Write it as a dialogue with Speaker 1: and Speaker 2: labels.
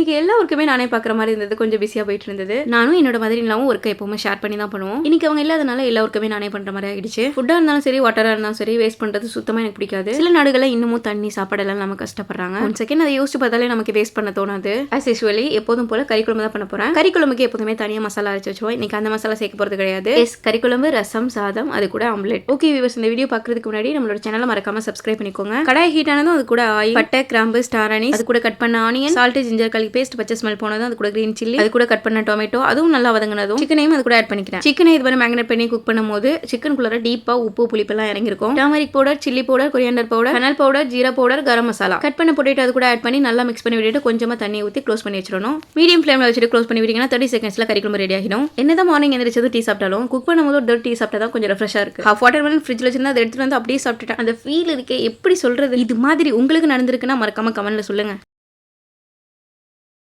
Speaker 1: இன்னைக்கு எல்லா ஒர்க்குமே நானே பார்க்குற மாதிரி இருந்தது. கொஞ்சம் பிஸியாக போயிட்டு இருந்தது. நானும் என்னோட மதர் இல்லாமல் ஒர்க்கை எப்பவுமே ஷேர் பண்ணி தான் பண்ணுவோம். இன்னைக்கு அவங்க இல்லாதனால எல்லா ஒர்க்குமே நானே பண்ணுற மாதிரி ஆயிடுச்சு. ஃபுட்டாக இருந்தாலும் சரி, வாட்டராக இருந்தாலும் சரி, வேஸ்ட் பண்ணுறது சுத்தமாக எனக்கு பிடிக்காது. சில நாடுகளில் இன்னமும் தண்ணி சாப்பாடெல்லாம் நம்ம கஷ்டப்படுறாங்க. ஒன் செகண்ட் அதை யோசிச்சு பார்த்தாலே நமக்கு வேஸ்ட் பண்ண தோணாது. ஆஸ் யூசுவலி எப்போதும் போல கறிக்குழம்பு தான் பண்ண போகிறேன். கறிக்குழம்புக்கு எப்போதுமே தனியாக மசாலா அரைச்சு வச்சுருவோம். இன்னைக்கு அந்த மசாலா சேர்க்க போகிறது கிடையாது. கறிக்குழம்பு, ரசம், சாதம், அது கூட ஆம்லெட். ஓகே வியூவர்ஸ், இந்த வீடியோ பார்க்கறதுக்கு முன்னாடி நம்மளோட சேனலை மறக்காம சப்ஸ்கிரைப் பண்ணிக்கோங்க. கடாய் ஹீட் ஆனதும் அது கூட ஆயில், பட்டை, கிராம்பு, ஸ்டார் அனீஸ், அது கூட கட் பண்ண onion, salt, ginger garlic paste, பச்சை ஸ்மெல் போனதும் அது கூட கிரீன் சில்லி, அது கூட கட் பண்ண டொமேட்டோ, அதுவும் நல்லா வதங்கினதும் சிக்கனையும் அது கூட ஆட் பண்ணிக்கிறேன். சிக்கனை இது மாதிரி மேக்னேட் பண்ணி குக் பண்ணும்போது சிக்கனுக்குள்ள டீப்பா உப்பு புளிப்பெல்லாம் இறங்கிருக்கும். Turmeric powder, chilli powder, coriander powder, கனல் powder, jeera powder, garam masala, cut பண்ண பொட்டேட்டோ அது கூட ஆட் பண்ணி நல்லா மிக்ஸ் பண்ணி விட்டுட்டு கொஞ்சமா தண்ணி ஊற்றி க்ளோஸ் பண்ணி வச்சிடணும். மீடியம் ஃப்ளேம்ல வச்சுட்டு க்ளோஸ் பண்ணி விட்டீங்கன்னா 30 செகண்ட்ஸ்ல கறிக்குழம்பு ரெடி ஆகிடும். என்னதான் மார்னிங் எந்திரிச்சது டீ சாப்பிட்டாலும் குக் பண்ணும்போது ஒரு டீ சாப்பிட்டா தான் கொஞ்சம் ரெஃப்ரெஷ்ஷா இருக்கு. ஹாஃப் வாட்டர் மெலன் ஃப்ரிட்ஜ்ல வச்சிருந்தா அதை எடுத்துட்டு வந்து அப்படியே சாப்பிட்டுட்டேன். அந்த ஃபீல் இருக்கே எப்படி சொல்றது. இது மாதிரி உங்களுக்கு நடந்திருக்குன்னா மறக்காம கமெண்ட்ல சொல்லுங்க.